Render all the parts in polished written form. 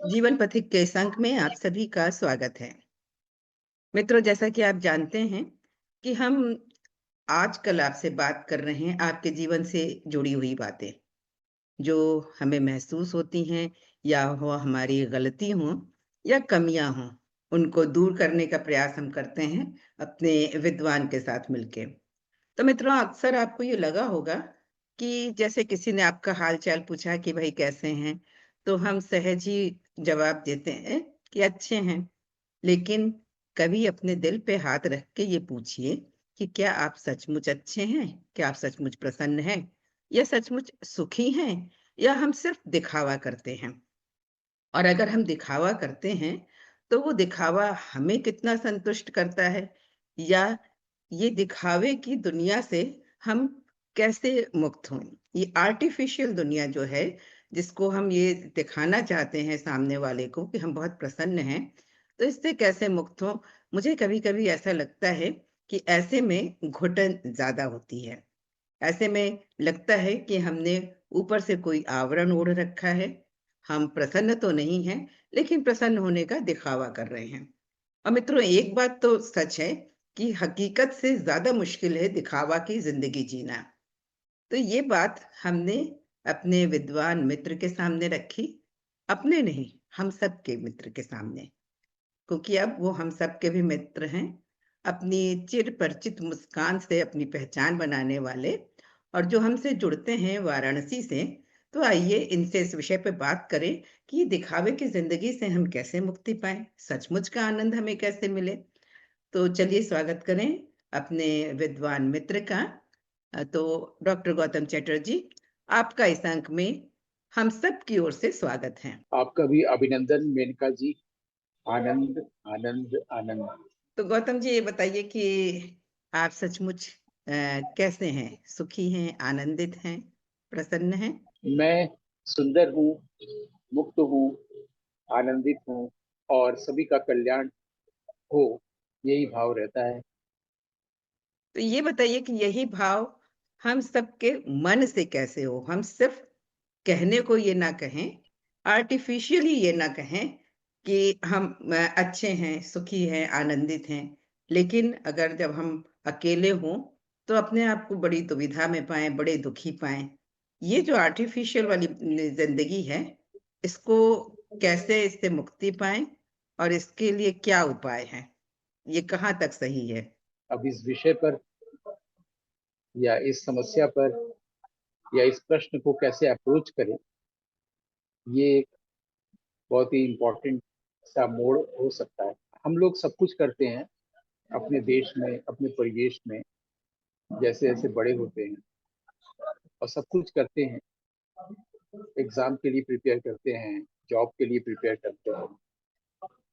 जीवन पथिक के इस अंक में आप सभी का स्वागत है। मित्रों, जैसा कि आप जानते हैं कि हम आजकल आपसे बात कर रहे हैं आपके जीवन से जुड़ी हुई बातें, जो हमें महसूस होती हैं या वो हमारी गलती हों या कमियाँ हों, उनको दूर करने का प्रयास हम करते हैं अपने विद्वान के साथ मिलके। तो मित्रों, अक्सर आपको ये लगा होगा कि जैसे किसी ने आपका हाल-चाल पूछा कि भई कैसे हैं? तो हम सहज ही जवाब देते हैं कि अच्छे हैं। लेकिन कभी अपने दिल पे हाथ रख के ये पूछिए कि क्या आप सचमुच अच्छे हैं? क्या आप सचमुच प्रसन्न हैं? या सचमुच सुखी हैं? या हम सिर्फ दिखावा करते हैं? और अगर हम दिखावा करते हैं, तो वो दिखावा हमें कितना संतुष्ट करता है? या ये दिखावे की दुनिया से हम कैसे मुक्त हों? ये आर्टिफ़िशियल दुनिया जो है, जिसको हम ये दिखाना चाहते हैं सामने वाले को कि हम बहुत प्रसन्न हैं, तो इससे कैसे मुक्त हों? मुझे कभी-कभी ऐसा लगता है कि ऐसे में घुटन ज़्यादा होती है। ऐसे में लगता है कि हमने ऊपर से कोई आवरण ओढ़ रखा है। हम प्रसन्न तो नहीं हैं, लेकिन प्रसन्न होने का दिखावा कर रहे हैं। और मित्रों, एक बात तो सच है कि हकीकत से ज़्यादा मुश्किल है दिखावा की ज़िंदगी जीना। तो ये बात हमने अपने विद्वान मित्र के सामने रखी, अपने नहीं, हम सबके मित्र के सामने। क्योंकि अब वो हम सबके भी मित्र हैं, अपनी चिरपरिचित मुस्कान से अपनी पहचान बनाने वाले और जो हमसे जुड़ते हैं वाराणसी से। तो आइए इनसे इस विषय पे बात करें कि दिखावे की ज़िंदगी से हम कैसे मुक्ति पाएँ? सचमुच का आनंद हमें कैसे मिले? तो चलिए स्वागत करें अपने विद्वान मित्र का। तो डॉक्टर गौतम चटर्जी, आपका इस अंक में हम सब की ओर से स्वागत है। आपका भी अभिनंदन मेनका जी। आनंद आनंद आनंद। तो गौतम जी, ये बताइए कि आप सचमुच कैसे हैं? सुखी हैं, आनंदित हैं, प्रसन्न हैं? मैं सुंदर हूँ, मुक्त हूँ, आनंदित हूँ और सभी का कल्याण हो, यही भाव रहता है। तो ये बताइए कि यही भाव हम सबके मन से कैसे हो? हम सिर्फ कहने को ये ना कहें, आर्टिफ़िशियली ये ना कहें कि हम अच्छे हैं, सुखी हैं, आनंदित हैं। लेकिन अगर जब हम अकेले हों, तो अपने आप को बड़ी दुविधा में पाएँ, बड़े दुखी पाएँ। ये जो आर्टिफ़िशियल वाली ज़िंदगी है, इसको कैसे इससे मुक्ति पाएँ और इसके लिए क्या उपाय हैं? ये कहाँ तक सही है? अब इस विषय पर या इस समस्या पर या इस प्रश्न को कैसे अप्रोच करें, ये एक बहुत ही इम्पोर्टेंट सा मोड़ हो सकता है। हम लोग सब कुछ करते हैं अपने देश में, अपने परिवेश में, जैसे जैसे बड़े होते हैं और सब कुछ करते हैं। एग्जाम के लिए प्रिपेयर करते हैं, जॉब के लिए प्रिपेयर करते हैं,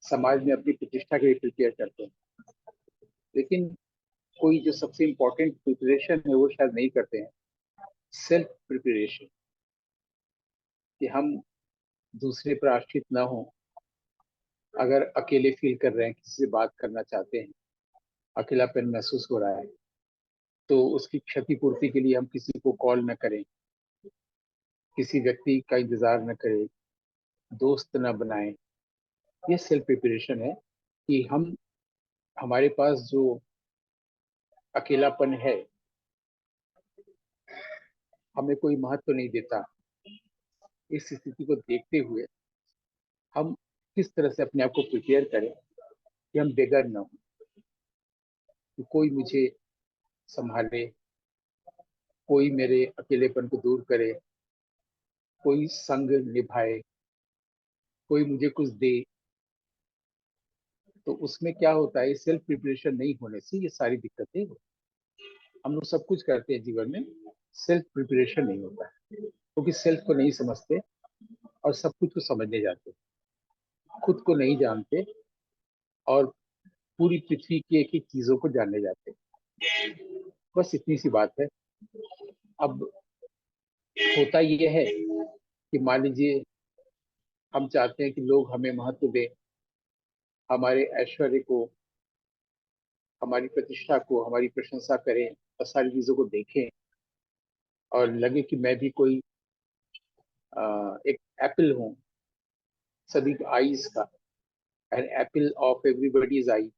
समाज में अपनी प्रतिष्ठा के लिए प्रिपेयर करते हैं। लेकिन कोई जो सबसे इम्पोर्टेंट प्रिपरेशन है वो शायद नहीं करते हैं, सेल्फ प्रिपरेशन, कि हम दूसरे पर आश्रित ना हो। अगर अकेले फील कर रहे हैं, किसी से बात करना चाहते हैं, अकेलापन महसूस हो रहा है, तो उसकी क्षतिपूर्ति के लिए हम किसी को कॉल न करें, किसी व्यक्ति का इंतजार न करें, दोस्त न बनाएं। ये सेल्फ प्रिपरेशन है कि हम, हमारे पास जो अकेलापन है, हमें कोई महत्व नहीं देता। इस स्थिति को देखते हुए हम किस तरह से अपने आप को प्रिपेयर करें कि हम बेघर न हो, कि कोई मुझे संभाले, कोई मेरे अकेलेपन को दूर करे, कोई संग निभाए, कोई मुझे कुछ दे। तो उसमें क्या होता है, सेल्फ प्रिपरेशन नहीं होने से ये सारी दिक्कतें होती हैं। हम लोग सब कुछ करते हैं जीवन में, सेल्फ प्रिपरेशन नहीं होता है, क्योंकि सेल्फ को नहीं समझते और सब कुछ को समझने जाते हैं, खुद को नहीं जानते और पूरी पृथ्वी की एक एक चीजों को जानने जाते हैं। बस इतनी सी बात है। अब होता यह है कि मान लीजिए हम चाहते हैं कि लोग हमें महत्व दें, हमारे ऐश्वर्य को, हमारी प्रतिष्ठा को, हमारी प्रशंसा करें और सारी चीजों को देखें और लगे कि मैं भी कोई एक एप्पल हूँ, सभी आईज का, एन एप्पल ऑफ एवरीबॉडीज आई,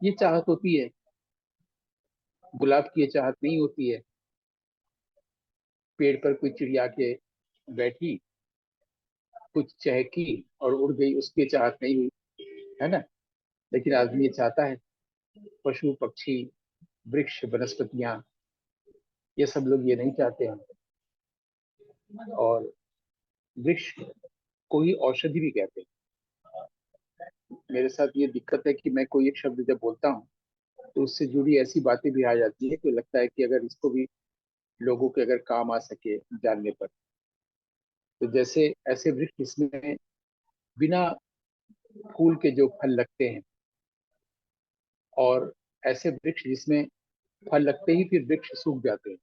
ये चाहत होती है। गुलाब की ये चाहत नहीं होती है। पेड़ पर कोई चिड़िया के बैठी, कुछ चहकी और उड़ गई, उसकी चाहत नहीं हुई, है ना। लेकिन आदमी ये चाहता है, पशु पक्षी, वृक्ष, वनस्पतियां, ये सब लोग ये नहीं चाहते हैं। और वृक्ष को ही औषधि भी कहते हैं। मेरे साथ ये दिक्कत है कि मैं कोई एक शब्द जब बोलता हूँ तो उससे जुड़ी ऐसी बातें भी आ जाती है कि लगता है कि अगर इसको भी लोगों के अगर काम आ सके जानने पर, तो जैसे ऐसे वृक्ष जिसमें बिना फूल के जो फल लगते हैं, और ऐसे वृक्ष जिसमें फल लगते ही फिर वृक्ष सूख जाते हैं।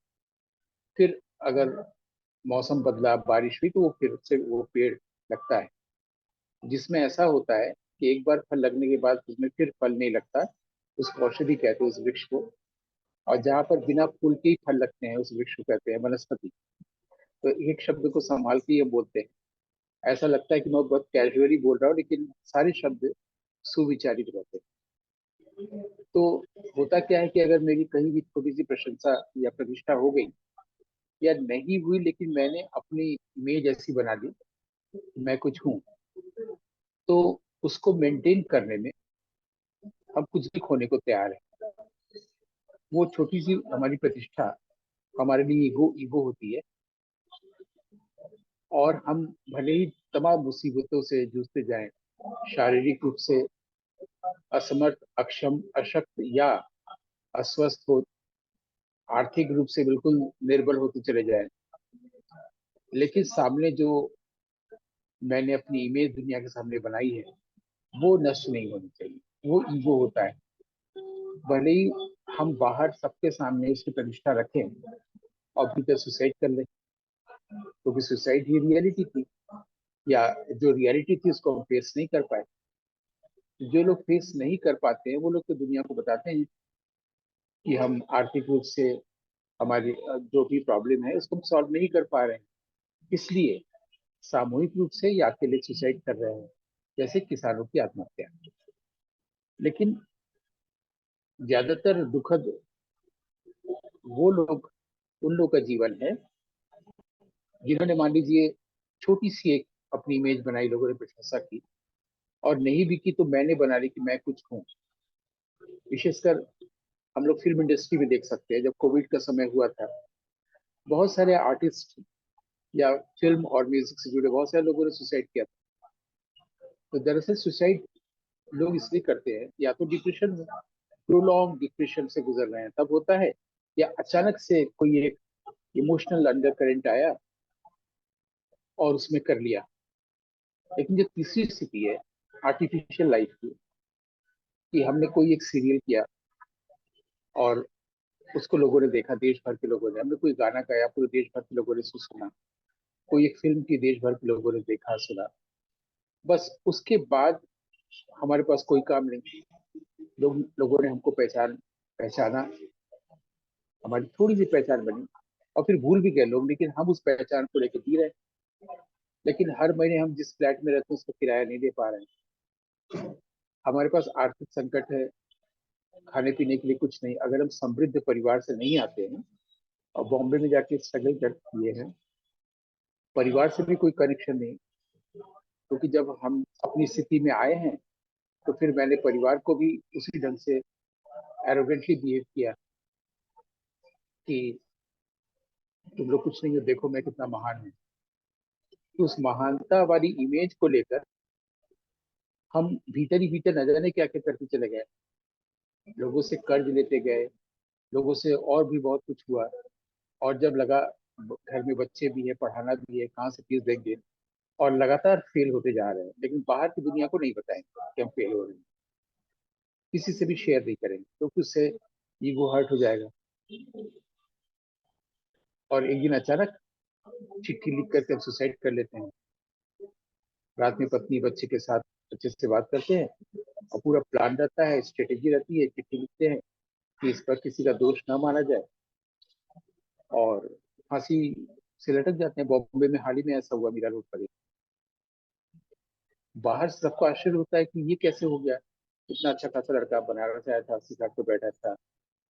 फिर अगर मौसम बदला, बारिश हुई, तो वो फिर से वो पेड़ लगता है। जिसमें ऐसा होता है कि एक बार फल लगने के बाद उसमें फिर फल नहीं लगता, उसको औषधि कहते हैं उस वृक्ष को। और जहाँ पर बिना फूल के ही फल लगते हैं, उस वृक्ष को कहते हैं वनस्पति। तो एक शब्द को संभाल के ये बोलते हैं। ऐसा लगता है कि मैं बहुत कैजुअली बोल रहा हूँ, लेकिन सारे शब्द सुविचारित रहते हैं। तो होता क्या है कि अगर मेरी कहीं भी छोटी सी प्रशंसा या प्रतिष्ठा हो गई, या नहीं हुई, लेकिन मैंने अपनी इमेज ऐसी बना ली, मैं कुछ हूँ, तो उसको मेंटेन करने में हम कुछ भी खोने को तैयार है। वो छोटी सी हमारी प्रतिष्ठा हमारे लिए ईगो ईगो होती है। और हम भले ही तमाम मुसीबतों से जूझते जाएं, शारीरिक रूप से असमर्थ, अक्षम, अशक्त या अस्वस्थ हो, आर्थिक रूप से बिल्कुल निर्बल होते चले जाएं, लेकिन सामने जो मैंने अपनी इमेज दुनिया के सामने बनाई है, वो नष्ट नहीं होनी चाहिए। वो ईगो होता है। भले ही हम बाहर सबके सामने उसकी प्रतिष्ठा रखें और भीतर सुसाइड कर लें, क्योंकि सुसाइड ही रियलिटी थी, या जो रियलिटी थी उसको हम फेस नहीं कर पाए। जो लोग फेस नहीं कर पाते हैं वो लोग तो दुनिया को बताते हैं कि हम आर्थिक रूप से हमारी जो भी प्रॉब्लम है उसको हम सॉल्व नहीं कर पा रहे हैं, इसलिए सामूहिक रूप से या अकेले सुसाइड कर रहे हैं, जैसे किसानों की आत्महत्या। लेकिन ज्यादातर दुखद वो लोग, उन लोग का जीवन है जिन्होंने, मान लीजिए, छोटी सी एक अपनी इमेज बनाई, लोगों ने प्रशंसा की, और नहीं भी की तो मैंने बना ली कि मैं कुछ हूँ। विशेषकर हम लोग फिल्म इंडस्ट्री में देख सकते हैं, जब कोविड का समय हुआ था, बहुत सारे आर्टिस्ट या फिल्म और म्यूजिक से जुड़े बहुत सारे लोगों ने सुसाइड किया था। तो दरअसल सुसाइड लोग इसलिए करते हैं, या तो डिप्रेशन में, प्रोलॉन्ग डिप्रेशन से गुजर रहे हैं तब होता है, या अचानक से कोई एक इमोशनल अंडर करंट आया और उसमें कर लिया। लेकिन जो तीसरी स्थिति है आर्टिफिशियल लाइफ की, कि हमने कोई एक सीरियल किया और उसको लोगों ने देखा, देश भर के लोगों ने, हमने कोई गाना गाया, पूरे देश भर के लोगों ने सुना, कोई एक फिल्म की, देश भर के लोगों ने देखा सुना, बस उसके बाद हमारे पास कोई काम नहीं। लोगों ने हमको पहचाना, हमारी थोड़ी सी पहचान बनी, और फिर भूल भी गए लोग, लेकिन हम उस पहचान को लेकर जी रहे हैं। लेकिन हर महीने हम जिस फ्लैट में रहते हैं उसका किराया नहीं दे पा रहे हैं। हमारे पास आर्थिक संकट है, खाने पीने के लिए कुछ नहीं। अगर हम समृद्ध परिवार से नहीं आते हैं और बॉम्बे में जाके स्ट्रगल कर किए हैं, परिवार से भी कोई कनेक्शन नहीं, क्योंकि जब हम अपनी स्थिति में आए हैं तो फिर मैंने परिवार को भी उसी ढंग से एरोगेंटली बिहेव किया कि तुम लोग कुछ नहीं हो, देखो मैं कितना महान हूँ। तो उस महानता वाली इमेज को लेकर हम भीतर ही भीतर न जाने क्या क्या करते चले गए। लोगों से कर्ज लेते गए, लोगों से और भी बहुत कुछ हुआ। और जब लगा घर में बच्चे भी है, पढ़ाना भी है, कहाँ से फीस देंगे, और लगातार फेल होते जा रहे हैं, लेकिन बाहर की दुनिया को नहीं बताएंगे कि हम फेल हो रहे हैं, किसी से भी शेयर नहीं करेंगे, क्योंकि उससे ईगो हर्ट हो जाएगा। और एक दिन अचानक चिट्ठी लिख करके हम सुसाइड कर लेते हैं। रात में पत्नी बच्चे के साथ अच्छे से बात करते हैं, और पूरा प्लान रहता है, स्ट्रेटेजी रहती है, चिट्ठी लिखते हैं कि इस पर किसी का दोष ना माना जाए, और फांसी से लटक जाते हैं। बॉम्बे में हाल ही में ऐसा हुआ, मीरा रोड पर ही। बाहर से सबको आश्चर्य होता है कि ये कैसे हो गया, इतना अच्छा खासा लड़का, बनारस से आया था, सिखा पे बैठा था,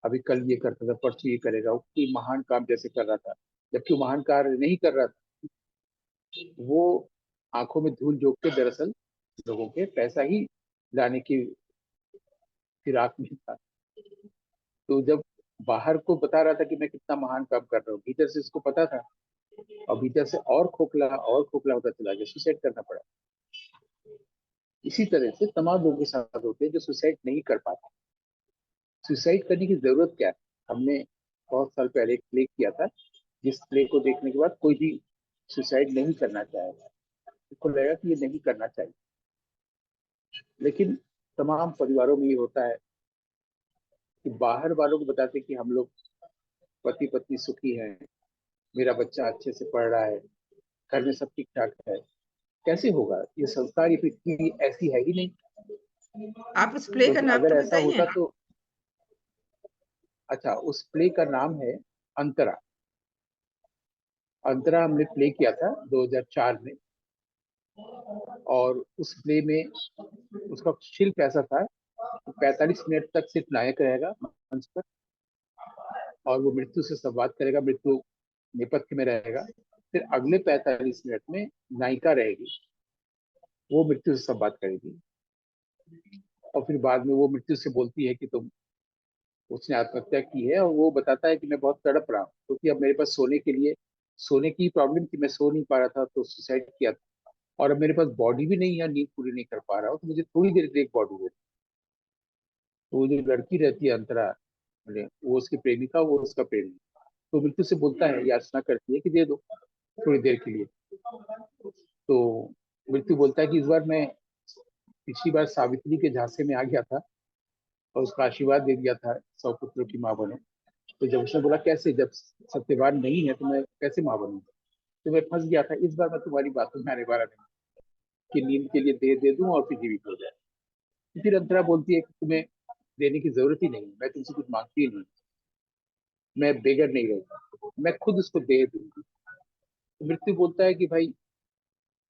अभी कल ये करता था, परसों ये करेगा, वो कोई महान काम जैसे कर रहा था, जबकि वो महान कार्य नहीं कर रहा था। वो आंखों में धूल झोंक के दरअसल लोगों के पैसा ही लाने की फिराक में था। तो जब बाहर को बता रहा था कि मैं कितना महान काम कर रहा हूँ, भीतर से इसको पता था, और भीतर से और खोखला होता चला गया, सुसाइड करना पड़ा। इसी तरह से तमाम लोगों के साथ होते हैं जो सुसाइड नहीं कर पाते। सुसाइड करने की जरूरत क्या है? हमने बहुत साल पहले एक प्ले किया था, जिस प्ले को देखने के बाद कोई भी सुसाइड नहीं करना चाहेगा, उसको लगेगा कि ये नहीं करना चाहिए। लेकिन तमाम परिवारों में ये होता है कि बाहर वालों को बताते हैं कि हम लोग पति पत्नी सुखी हैं, मेरा बच्चा अच्छे से पढ़ रहा है, घर में सब ठीक ठाक है। कैसे होगा? ये संस्कार, ये पृथ्वी ऐसी है ही नहीं। आप उस प्ले का क्योंकि नाम तो अगर ऐसा बताइए। होता तो, अच्छा, उस प्ले का नाम है अंतरा। अंतरा हमने प्ले किया था 2004 में। और उस प्ले में उसका शिल्प ऐसा था कि 45 मिनट तक सिर्फ नायक रहेगा मंच पर, और वो मृत्यु से संवाद करेगा, मृत्यु नेपथ्य में रहेगा। फिर अगले 45 मिनट में नायिका रहेगी, वो मृत्यु से संवाद करेगी। और फिर बाद में वो मृत्यु से बोलती है कि तुम, उसने आत्महत्या की है, और वो बताता है कि मैं बहुत तड़प रहा हूँ, क्योंकि अब मेरे पास सोने की प्रॉब्लम थी, मैं सो नहीं पा रहा था तो सुसाइड किया था। और अब मेरे पास बॉडी भी नहीं है, नींद पूरी नहीं कर पा रहा हूँ, तो मुझे थोड़ी देर के लिए एक बॉडी दे। तो वो जो लड़की रहती है अंतरा, वो उसकी प्रेमिका, वो उसका प्रेमी, तो मृत्यु से बोलता है, याचना करती है कि दे दो थोड़ी देर के लिए। तो मृत्यु बोलता है कि इस बार मैं, पिछली बार सावित्री के झांसे में आ गया था और उसका आशीर्वाद दे दिया था, 100 पुत्रों की माँ बनो। तो जब उसने बोला कैसे, जब सत्यवान नहीं है तो मैं कैसे माँ बनूंगा, तो मैं फंस गया था, इस बार मैं तुम्हारी बातों में आने वाला नहीं कि नींद के लिए दे दूं और फिर जीवित हो जाए। फिर अंतरा बोलती है कि तुम्हें देने की जरूरत ही नहीं, मैं तुमसे कुछ मांगती ही नहीं, मैं बेगर नहीं रहूंगा, मैं खुद उसको दे दूंगी। तो मृत्यु बोलता है कि भाई,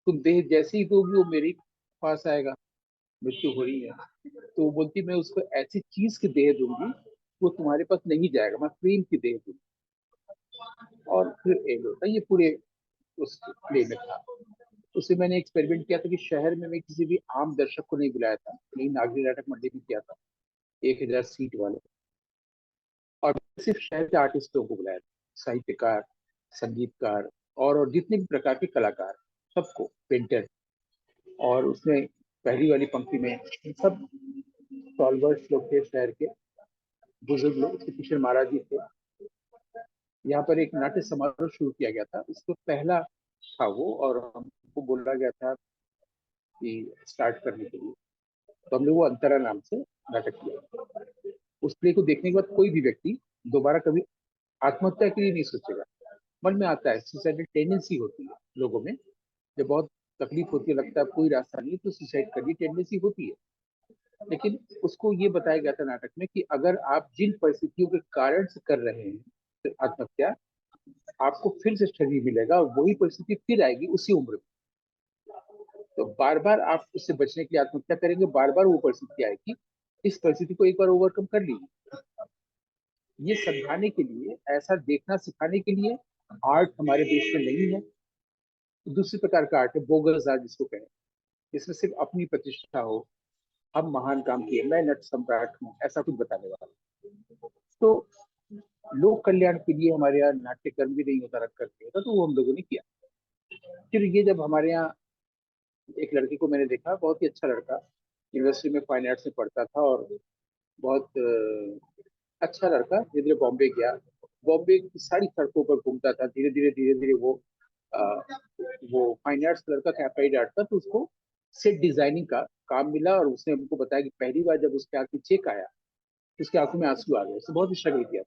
तुम देह जैसे ही दोगी वो मेरे पास आएगा। मृत्यु हो रही है, तो वो बोलती, मैं उसको ऐसी चीज की देह दूंगी वो तुम्हारे पास नहीं जाएगा, मैं प्रेम की देह दूंगी। और फिर एंड होता है। ये पूरे उस प्ले में था। उससे मैंने एक्सपेरिमेंट किया था कि शहर में मैं किसी भी आम दर्शक को नहीं बुलाया था, लेकिन नागरी नाटक मंडली में किया था, 1000 सीट वाले। और सिर्फ शहर के आर्टिस्टों को बुलाया था, साहित्यकार, संगीतकार, और जितने भी प्रकार के कलाकार, सबको, पेंटर। और उसमें पहली वाली पंक्ति में सब टॉलवर्स लोग थे, शहर के बुजुर्ग लोग, किशोर महाराज जी थे। यहाँ पर एक नाट्य समारोह शुरू किया गया था, उसको पहला था वो, और हमको बोला गया था कि स्टार्ट करने के लिए। तो हमने वो अंतरा नाम से नाटक किया। उस प्ले को देखने के बाद कोई भी व्यक्ति दोबारा कभी आत्महत्या के लिए नहीं सोचेगा। मन में आता है, सुसाइडल टेंडेंसी होती है लोगों में, जब बहुत तकलीफ होती है, लगता है कोई रास्ता नहीं, तो सुसाइड करने की टेंडेंसी होती है। लेकिन उसको ये बताया गया था नाटक में कि अगर आप जिन परिस्थितियों के कारण से कर रहे हैं आत्महत्या, आपको फिर से शरीर मिलेगा और वही परिस्थिति फिर आएगी उसी उम्र में। तो बार बार आप उससे बचने के लिए आत्महत्या करेंगे, बार बार वो परिस्थिति आएगी, इस परिस्थिति को एक बार ओवरकम कर लीजिए। ये समझाने के लिए, ऐसा देखना सिखाने के लिए आर्ट हमारे देश में नहीं है। दूसरी प्रकार का आर्ट है, बोगस आर्ट जिसको कहें, इसमें सिर्फ अपनी प्रतिष्ठा हो, हम महान काम किए, मैं नट सम्राट हूँ, ऐसा कुछ बताने वाला। तो लोक कल्याण के लिए हमारे यहाँ नाट्य कर्म भी नहीं होता, रख करके होता, तो वो हम लोगों ने किया। फिर ये जब हमारे यहाँ एक लड़के को मैंने देखा, बहुत ही अच्छा लड़का, यूनिवर्सिटी में फाइन आर्ट्स में पढ़ता था, और बहुत अच्छा लड़का, धीरे धीरे बॉम्बे गया। बॉम्बे की सारी सड़कों पर घूमता था, धीरे धीरे वो अ, वो फाइन आर्ट्स लड़का था, अप्लाइड आर्ट था, तो उसको सेट डिजाइनिंग का काम मिला। और उसने हमको बताया कि पहली बार जब उसके आंख में चेक आया, तो उसकी आंखों में आंसू आ गए, उसने बहुत स्ट्रगल किया।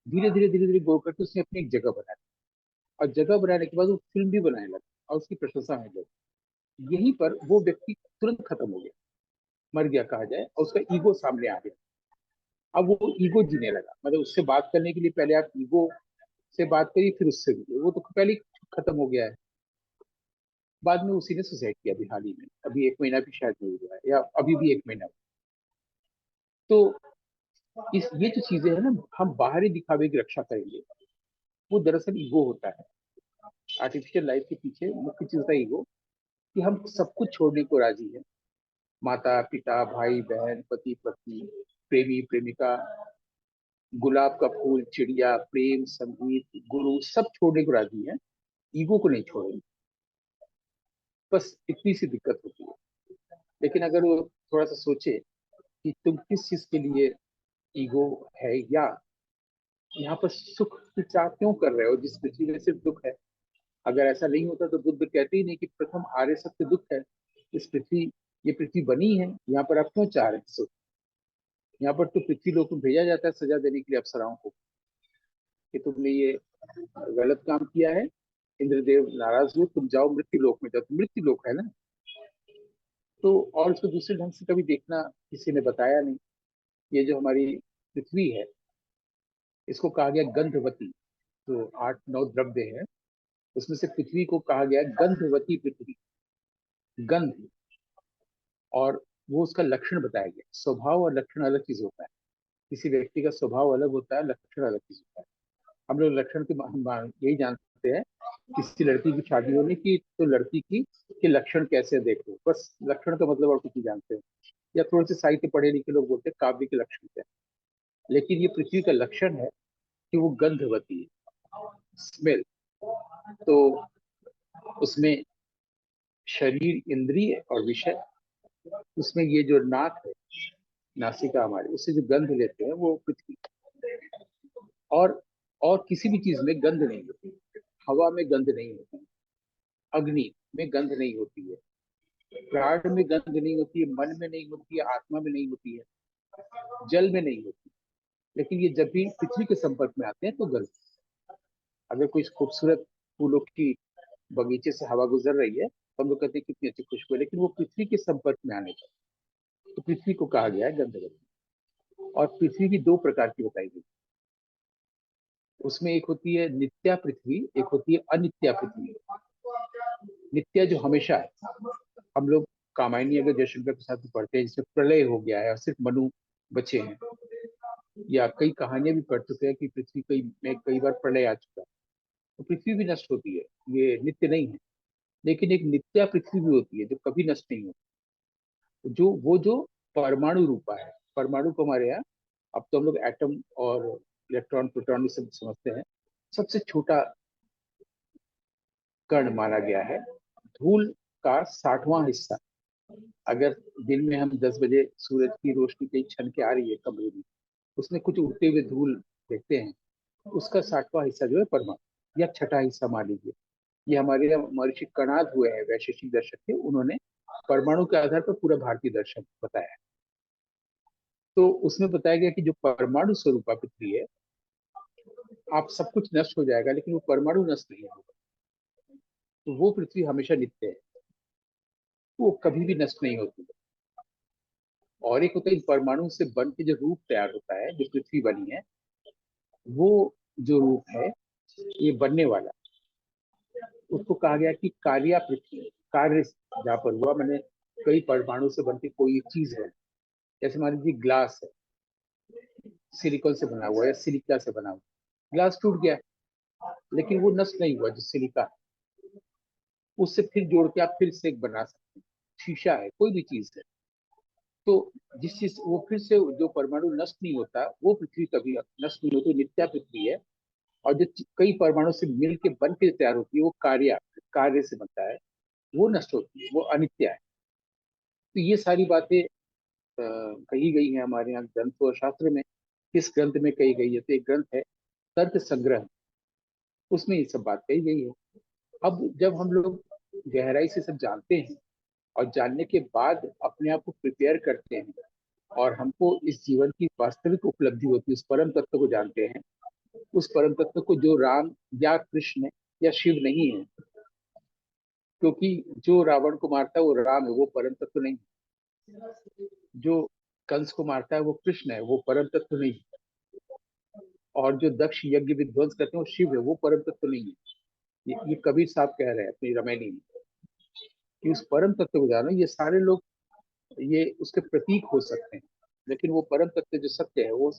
धीरे धीरे गो करके उसने अपनी एक जगह बनाई, और जगह बनाने के बाद वो फिल्म भी बनाने लगा, और उसकी प्रशंसा होने लगी। यहीं पर वो व्यक्ति तुरंत खत्म हो गया, मर गया कहा जाए, और उसका ईगो सामने आ गया। अब वो ईगो जीने लगा, मतलब उससे बात करने के लिए पहले आप ईगो से बात करिए, फिर उससे मिलिए, वो तो पहले ही खत्म हो गया है। बाद में उसी ने सुसाइड किया अभी हाल ही में, अभी 1 महीना भी शायद नहीं हुआ है, या अभी भी 1 महीना। तो इस ये जो चीजें है ना, हम बाहरी दिखावे की रक्षा करेंगे, वो दरअसल ईगो होता है। आर्टिफिशियल लाइफ के पीछे मुख्य चीज होता है ईगो, कि हम सब कुछ छोड़ने को राजी है। माता पिता, भाई बहन, पति पत्नी, प्रेमी प्रेमिका, गुलाब का फूल, चिड़िया, प्रेम, संगीत, गुरु, सब छोड़ने को राजी है, ईगो को नहीं छोड़ेंगे। बस इतनी सी दिक्कत होती है। लेकिन अगर वो थोड़ा सा सोचे कि तुम किस चीज के लिए ईगो है, या यहाँ पर सुख की चाह क्यों कर रहे हो जिस पृथ्वी में सिर्फ दुख है। अगर ऐसा नहीं होता तो बुद्ध कहते ही नहीं कि प्रथम आर्य सत्य दुख है। इस पृथ्वी, ये पृथ्वी बनी है, यहाँ पर आप क्यों चाह रहे हैं सुख। यहाँ पर तो पृथ्वी लोक में भेजा जाता है सजा देने के लिए अप्सराओं को, कि तुमने ये गलत काम किया है, इंद्रदेव नाराज हुए, तुम जाओ मृत्यु लोक में जाओ। तो मृत्यु लोक है ना। तो और इसको दूसरे ढंग से कभी देखना किसी ने बताया नहीं। ये जो हमारी पृथ्वी है, इसको कहा गया गंधवती। जो 8-9 द्रव्य हैं, उसमें से पृथ्वी को कहा गया गंधवती पृथ्वी। गंध, और वो उसका लक्षण बताया गया। स्वभाव और लक्षण अलग चीज होता है। किसी व्यक्ति का स्वभाव अलग होता है, लक्षण अलग चीज होता है। हम लोग लक्षण के हम यही जानते हैं, किसी लड़की की शादी होने की तो लड़की की के लक्षण कैसे देखो, बस लक्षण का मतलब और कुछ नहीं जानते हैं। या थोड़े से साहित्य पढ़े लिखे लोग बोलते हैं काव्य के लक्षण क्या है। लेकिन ये पृथ्वी का लक्षण है कि वो गंधवती है, स्मेल। तो उसमें शरीर, इंद्रिय और विषय, उसमें ये जो नाक है, नासिका हमारी, उससे जो गंध लेते हैं वो पृथ्वी। और और किसी भी चीज में गंध नहीं होती। हवा में गंध नहीं होती, अग्नि में गंध नहीं होती है, प्राण में गंध नहीं होती है, मन में नहीं होती है, आत्मा में नहीं होती है, जल में नहीं होती। लेकिन ये जब भी पृथ्वी के संपर्क में आते हैं तो गंध। अगर कोई खूबसूरत फूलों की बगीचे से हवा गुजर रही है तो हम लोग कहते हैं कितनी अच्छी खुशबू है, लेकिन वो पृथ्वी के संपर्क में आने पर, तो पृथ्वी को कहा गया है गंधवती। और पृथ्वी भी 2 प्रकार की बताई गई। उसमें एक होती है नित्या पृथ्वी, एक होती है अनित्या पृथ्वी। नित्या जो हमेशा है, हम लोग कामायनी अगर जयशंकर प्रसाद में पढ़ते हैं जिसमें प्रलय हो गया है और सिर्फ मनु बचे हैं, या कई कहानियां भी पढ़ चुके हैं कि पृथ्वी में कई बार प्रलय आ चुका है, तो पृथ्वी भी नष्ट होती है, ये नित्य नहीं है। लेकिन एक नित्या पृथ्वी भी होती है जो कभी नष्ट नहीं होती, जो परमाणु रूपा है। परमाणु को हमारे यहाँ, अब तो हम लोग एटम और इलेक्ट्रॉन प्रोटॉन ये सब समझते हैं, सबसे छोटा कण माना गया है। धूल का 60वां हिस्सा। अगर दिन में हम 10 बजे सूरज की रोशनी कहीं छन के आ रही है कमरे में, उसमें कुछ उड़ते हुए धूल देखते हैं, उसका 60वां हिस्सा जो है परमाणु, या छठा हिस्सा मान लीजिए। ये हमारे यहाँ महर्षि कणाद हुए हैं वैशेषिक दर्शक के, उन्होंने परमाणु के आधार पर पूरा भारतीय दर्शन बताया है। तो उसमें बताया गया कि जो परमाणु स्वरूपा पृथ्वी है, आप सब कुछ नष्ट हो जाएगा लेकिन वो परमाणु नष्ट नहीं होगा। तो वो पृथ्वी हमेशा नित्य है, वो कभी भी नष्ट नहीं होती। और एक होता है इन परमाणु से बन के जो रूप तैयार होता है, जो पृथ्वी बनी है, वो जो रूप है ये बनने वाला, उसको कहा गया कि कार्या पृथ्वी। कार्य जहाँ पर हुआ, मैंने कई परमाणु से बनती कोई एक चीज है। जैसे मान लीजिए ग्लास है, सिलिकॉन से बना हुआ है या सिलिका से बना हुआ, ग्लास टूट गया लेकिन वो नष्ट नहीं हुआ। जो सिलिका है उससे फिर जोड़ के आप फिर से एक बना सकते हैं। शीशा है, कोई भी चीज है, तो जिस चीज वो फिर से जो परमाणु नष्ट नहीं होता, वो पृथ्वी कभी नष्ट नहीं होती, नित्या पृथ्वी है। और जो कई परमाणु से मिल के बन के तैयार होती है, वो कार्य से बनता है, वो नष्ट होती है, वो अनित्य है। तो ये सारी बातें कही गई हैं हमारे यहाँ ग्रंथ और शास्त्र में। किस ग्रंथ में कही गई है, तो एक ग्रंथ है तर्क संग्रह, उसमें ये सब बात कही गई है। अब जब हम लोग गहराई से सब जानते हैं और जानने के बाद अपने आप को प्रिपेयर करते हैं, और हमको इस जीवन की वास्तविक उपलब्धि होती है, उस परम तत्व को जानते हैं, उस परम तत्व को जो राम या कृष्ण या शिव नहीं है, क्योंकि जो रावण को मारता है वो राम है, वो परम तत्व नहीं है। जो कंस को मारता है वो कृष्ण है, वो परम तत्व नहीं है। और जो दक्ष यज्ञ विध्वंस करते हैं वो शिव है, वो परम तत्व नहीं है। ये कबीर साहब कह रहे हैं अपनी रमैनी में। कि उस परम तत्व को जानो। ये सारे लोग ये उसके प्रतीक हो सकते हैं, लेकिन वो परम तत्व जो सत्य है वो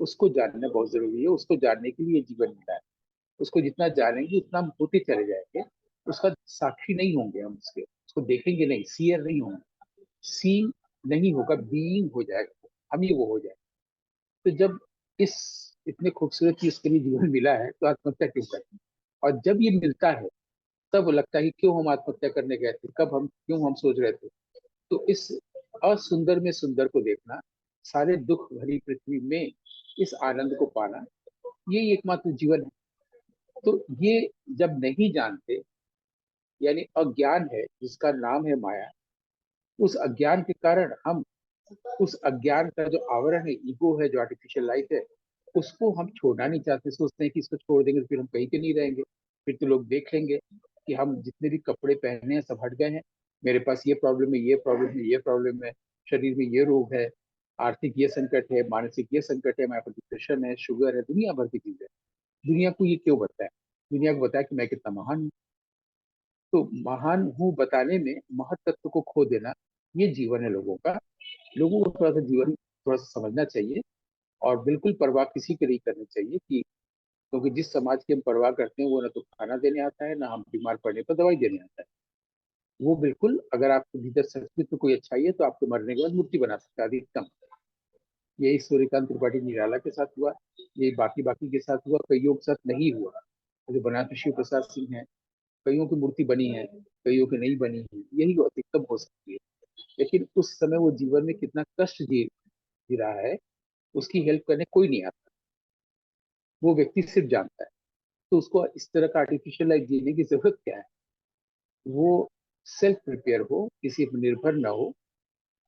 उसको जानना बहुत जरूरी है। उसको जानने के लिए जीवन मिला है। उसको जितना जानेंगे उतना हम होते चले जाएंगे। उसका साक्षी नहीं होंगे हम, उसको देखेंगे नहीं, सीयर नहीं होंगे, सी नहीं होगा, बीइंग हो जाएगा, हम ही वो हो जाएगा। तो जब इस इतने खूबसूरत चीज के लिए जीवन मिला है तो आत्महत्या क्यों करते हैं? और जब ये मिलता है तब लगता है कि क्यों हम आत्महत्या करने गए थे, कब हम क्यों हम सोच रहे थे। तो इस असुंदर में सुंदर को देखना, सारे दुख भरी पृथ्वी में इस आनंद को पाना, ये एकमात्र जीवन है। तो ये जब नहीं जानते, यानी अज्ञान है जिसका नाम है माया, उस अज्ञान के कारण हम उस अज्ञान का जो आवरण है, ईगो है, जो आर्टिफिशियल लाइफ है, उसको हम छोड़ना नहीं चाहते। सोचते हैं कि इसको छोड़ देंगे तो फिर हम कहीं के नहीं रहेंगे, फिर तो लोग देख लेंगे कि हम जितने भी कपड़े पहने हैं सब हट गए हैं, मेरे पास ये प्रॉब्लम है, ये प्रॉब्लम है, ये प्रॉब्लम है, शरीर में ये रोग है, आर्थिक ये संकट है, मानसिक ये संकट है, मेरे पास डिप्रेशन है, शुगर है, दुनिया भर की चीजें। दुनिया को ये क्यों बताए? दुनिया को बताया कि मैं कितना महान हूँ। तो महान हूँ बताने में महत्व को खो देना, ये जीवन है लोगों का। लोगों को थोड़ा सा जीवन थोड़ा सा समझना चाहिए, और बिल्कुल परवाह किसी की नहीं करनी चाहिए। कि क्योंकि जिस समाज की हम परवाह करते हैं वो ना तो खाना देने आता है, ना हम बीमार पड़ने पर दवाई देने आता है। वो बिल्कुल, अगर आपके भीतर सचमुच में कोई अच्छाई है तो आपके मरने के बाद मूर्ति बना सकता है अधिकतम। यही सूर्यकांत त्रिपाठी निराला के साथ हुआ, यही बाकी बाकी के साथ हुआ, कईयों के साथ नहीं हुआ। जो बनाते शिव प्रसाद सिंह है, कईयों की मूर्ति बनी है, कईयों की नहीं बनी है, यही अधिकतम हो सकती है। लेकिन उस समय वो जीवन में कितना कष्ट जी रहा है, उसकी हेल्प करने कोई नहीं आता, वो व्यक्ति सिर्फ जानता है। तो उसको इस तरह का आर्टिफिशियल लाइफ जीने की जरूरत क्या है? वो सेल्फ प्रिपेयर हो, किसी पर निर्भर ना हो।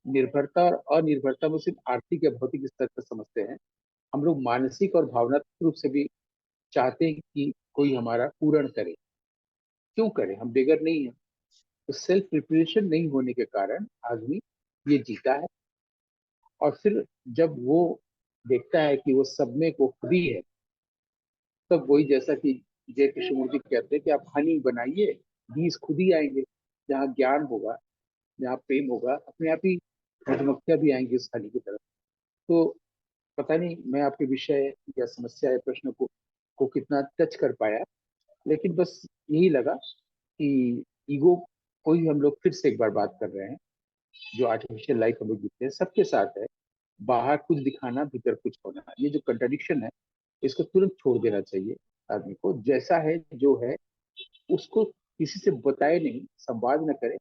निर्भरता और अनिर्भरता में सिर्फ आर्थिक या भौतिक स्तर पर समझते हैं। हम लोग मानसिक और भावनात्मक रूप से भी चाहते हैं कि कोई हमारा पूर्ण करे। क्यों करे? हम बेगर नहीं है। तो सेल्फ प्रिपरेशन नहीं होने के कारण आदमी ये जीता है। और फिर जब वो देखता है कि वो सब में वो फ्री है, तब वही, जैसा कि जय कृष्णमूर्ति कहते हैं कि आप हनी बनाइए, बीज खुद ही आएंगे। जहाँ ज्ञान होगा, जहाँ प्रेम होगा, अपने आप ही मधुमक्खियां भी आएंगी उस हनी की तरफ। तो पता नहीं मैं आपके विषय या समस्या या प्रश्न को कितना टच कर पाया, लेकिन बस यही लगा कि ईगो को ही हम लोग फिर से एक बार बात कर रहे हैं। जो आर्टिफिशियल लाइफ हम लोग जीते हैं सबके साथ है, बाहर कुछ दिखाना, भीतर कुछ होना, ये जो कंट्राडिक्शन है, इसको तुरंत छोड़ देना चाहिए। आदमी को जैसा है जो है उसको किसी से बताए नहीं, संवाद न करे,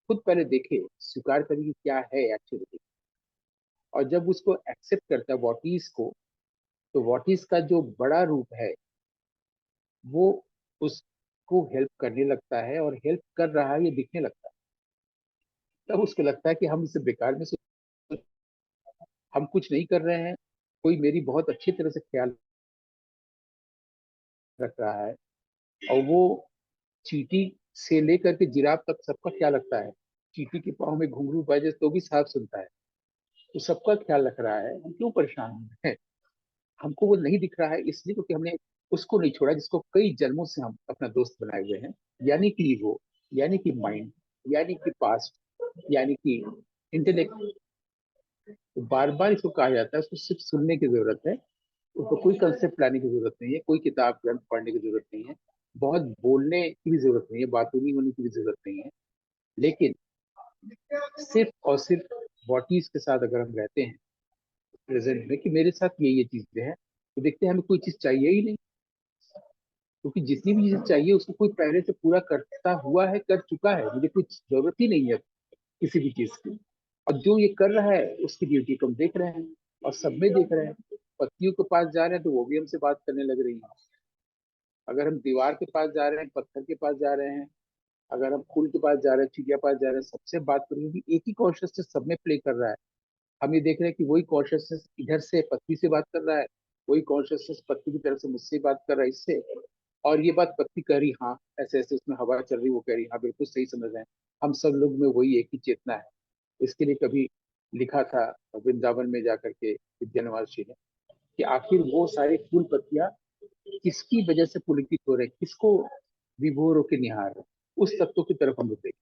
खुद पहले देखे, स्वीकार करे कि क्या है एक्चुअली। और जब उसको एक्सेप्ट करता है व्हाट इज को, तो व्हाट इज का जो बड़ा रूप है वो उसको हेल्प करने लगता है, और हेल्प कर रहा है ये दिखने लगता है। तब उसको लगता है कि हम इसे बेकार में हम कुछ नहीं कर रहे हैं, कोई मेरी बहुत अच्छी तरह से ख्याल रख रहा है। और वो चींटी से लेकर के जिराफ तक सबका ख्याल रखता है। चींटी के पाँव में घुंघरू बाजे तो भी साफ सुनता है। तो सबका ख्याल रख रहा है, हम क्यों परेशान हो रहे हैं? हमको वो नहीं दिख रहा है इसलिए क्योंकि हमने उसको नहीं छोड़ा जिसको कई जन्मों से हम अपना दोस्त बनाए हुए हैं, यानी कि ईगो, यानी कि माइंड, यानी कि पास्ट, यानी कि इंटेलेक्ट। तो बार बार इसको कहा जाता है, उसको सिर्फ सुनने की जरूरत है। उसको कोई कंसेप्ट लाने की जरूरत नहीं है, कोई किताब ग्रंथ पढ़ने की जरूरत नहीं है, बहुत बोलने की भी जरूरत नहीं है, बातूनी होने की भी जरूरत नहीं है। लेकिन सिर्फ और सिर्फ बॉडीज के साथ अगर हम रहते हैं प्रेजेंट में कि मेरे साथ ये चीजें हैं, तो देखते हैं हमें कोई चीज चाहिए ही नहीं। क्योंकि जितनी भी चीजें चाहिए उसको कोई पहले से पूरा करता हुआ है, कर चुका है, मुझे कुछ जरूरत ही नहीं है किसी भी चीज की। और जो ये कर रहा है उसकी ड्यूटी को हम देख रहे हैं, और सब में देख रहे हैं। पत्तियों के पास जा रहे हैं तो वो भी हमसे बात करने लग रही है। अगर हम दीवार के पास जा रहे हैं, पत्थर के पास जा रहे हैं, अगर हम फूल के पास जा रहे हैं, चिड़िया पास जा रहे हैं, सबसे बात करेंगे। एक ही कॉन्शियसनेस सब में प्ले कर रहा है। हम ये देख रहे हैं कि वही कॉन्शियसनेस इधर से पत्ती से बात कर रहा है, वही कॉन्शियसनेस पत्ती की तरफ से मुझसे बात कर रहा है, इससे। और ये बात पत्ती कह रही हाँ ऐसे ऐसे उसमें हवा चल रही, वो कह रही हाँ बिल्कुल सही समझ रहे हैं। हम सब लोग में वही एक ही चेतना है। इसके लिए कभी लिखा था वृंदावन में जाकर के विद्यानवाल जी ने कि आखिर वो सारी फूल पत्तियां किसकी वजह से पुलकित हो रहे, किसको विभोर होकर निहार रहे, उस तत्व की तरफ हम लोग देखें।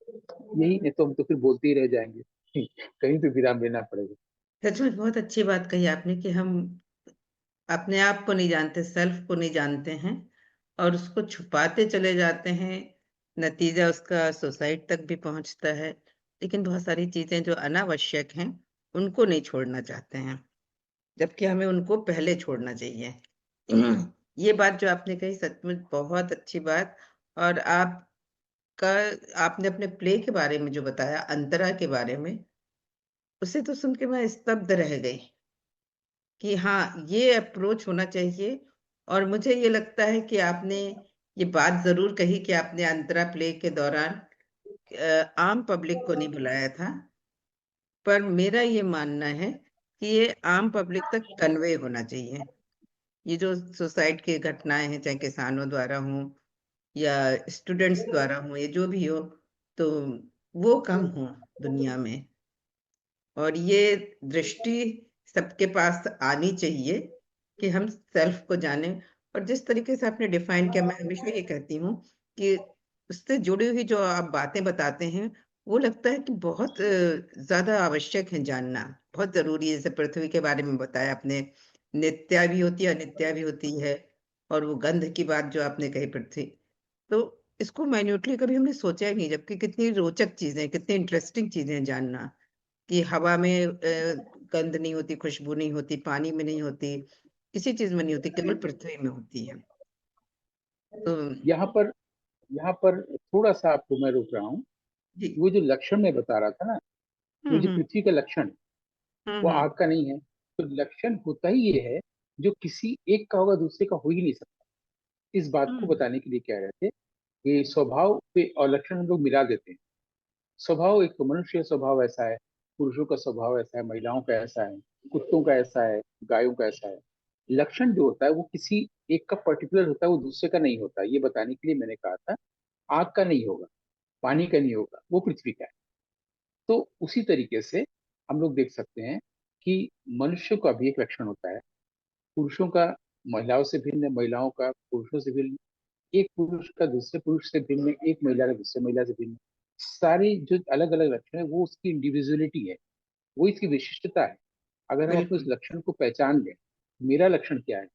यही, नहीं तो हम तो फिर बोलते ही रह जाएंगे। कहीं तो विराम लेना पड़ेगा। सच में बहुत अच्छी बात कही आपने कि हम अपने आप को नहीं जानते, सेल्फ को नहीं जानते हैं और उसको छुपाते चले जाते हैं। नतीजा उसका सुसाइड तक भी पहुंचता है। लेकिन बहुत सारी चीजें जो अनावश्यक हैं उनको नहीं छोड़ना चाहते हैं, जबकि हमें उनको पहले छोड़ना चाहिए। ये बात जो आपने कही सच में बहुत अच्छी बात। और आपका आपने अपने प्ले के बारे में जो बताया, अंतरा के बारे में, उसे तो सुन के मैं स्तब्ध रह गई कि हाँ, ये अप्रोच होना चाहिए। और मुझे ये लगता है कि आपने ये बात ज़रूर कही कि आपने अंतरा प्ले के दौरान आम पब्लिक को नहीं बुलाया था, पर मेरा ये मानना है कि ये आम पब्लिक तक कन्वे होना चाहिए। ये जो सुसाइड की घटनाएँ हैं, चाहे किसानों द्वारा हों या स्टूडेंट्स द्वारा हों, या जो भी हो, तो वो कम हों दुनिया में। और ये दृष्टि सबके पास आनी चाहिए कि हम सेल्फ को जानें। और जिस तरीके से आपने डिफाइन किया, मैं हमेशा ये कहती हूँ कि उससे जुड़ी हुई जो आप बातें बताते हैं, वो लगता है कि बहुत ज्यादा आवश्यक है जानना, बहुत जरूरी है। जैसे पृथ्वी के बारे में बताया आपने, नित्या भी होती है, अनित्या भी होती है। और वो गंध की बात जो आपने कही, पृथ्वी, तो इसको माइन्यूटली कभी हमने सोचा ही नहीं, जबकि कितनी रोचक चीजें, कितनी इंटरेस्टिंग चीजें हैं जानना कि हवा में गंध नहीं होती, खुशबू नहीं होती, पानी में नहीं होती, किसी चीज में नहीं होती, केवल पृथ्वी में होती है। तो यहाँ पर यहाँ पर थोड़ा सा आपको मैं रोक रहा हूँ। जी। वो जो लक्षण मैं बता रहा था ना, वो जो हम्म। पृथ्वी का लक्षण, वो हम्म। आग का नहीं है। तो लक्षण होता ही ये है, जो किसी एक का होगा दूसरे का हो ही नहीं सकता। इस बात को हम्म। बताने के लिए कह रहे थे कि स्वभाव पे और लक्षण हम लोग मिला देते हैं। स्वभाव, एक मनुष्य स्वभाव ऐसा है, पुरुषों का स्वभाव ऐसा है, महिलाओं का ऐसा है, कुत्तों का ऐसा है, गायों का ऐसा है। लक्षण जो होता है वो किसी एक का पर्टिकुलर होता है, वो दूसरे का नहीं होता। ये बताने के लिए मैंने कहा था आग का नहीं होगा, पानी का नहीं होगा, वो पृथ्वी का है। तो उसी तरीके से हम लोग देख सकते हैं कि मनुष्य का भी एक लक्षण होता है। पुरुषों का महिलाओं से भिन्न, महिलाओं का पुरुषों से भिन्न, एक पुरुष का दूसरे पुरुष से भिन्न, एक महिला का दूसरे महिला से भिन्न। सारी जो अलग अलग लक्षण है वो उसकी इंडिविजुअलिटी है, वो इसकी विशिष्टता है। अगर हम अपने उस बिल्कुल। लक्षण को पहचान लें, मेरा लक्षण क्या है,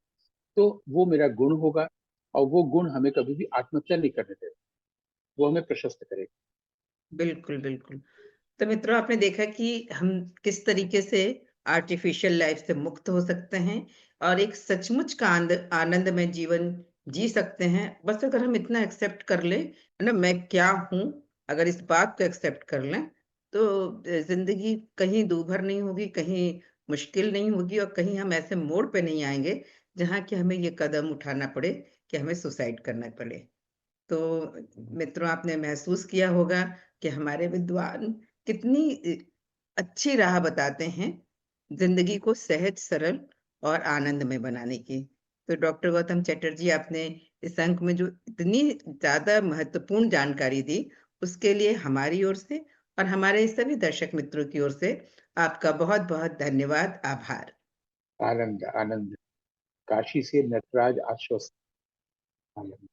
तो वो मेरा गुण होगा। और वो गुण हमें कभी भी आत्महत्या नहीं करने देगा, वो हमें प्रशस्त करेगा। बिल्कुल। बिल्कुल। तो मित्रों, आपने देखा कि हम किस तरीके से आर्टिफिशियल लाइफ से मुक्त हो सकते हैं और एक सचमुच का आनंदमय जीवन जी सकते हैं, बस अगर हम इतना एक्सेप्ट कर लें, है ना, मैं क्या हूँ। अगर इस बात को एक्सेप्ट कर लें, तो जिंदगी कहीं दूभर नहीं होगी, कहीं मुश्किल नहीं होगी, और कहीं हम ऐसे मोड़ पे नहीं आएंगे जहाँ कि हमें ये कदम उठाना पड़े कि हमें सुसाइड करना पड़े। तो मित्रों, आपने महसूस किया होगा कि हमारे विद्वान कितनी अच्छी राह बताते हैं जिंदगी को सहज, सरल और आनंदमय बनाने की। तो डॉक्टर गौतम चटर्जी, आपने इस अंक में जो इतनी ज्यादा महत्वपूर्ण जानकारी दी, उसके लिए हमारी ओर से और हमारे सभी दर्शक मित्रों की ओर से आपका बहुत बहुत धन्यवाद, आभार। आनंद आनंद। काशी से नटराज आश्वस्त। आनंद।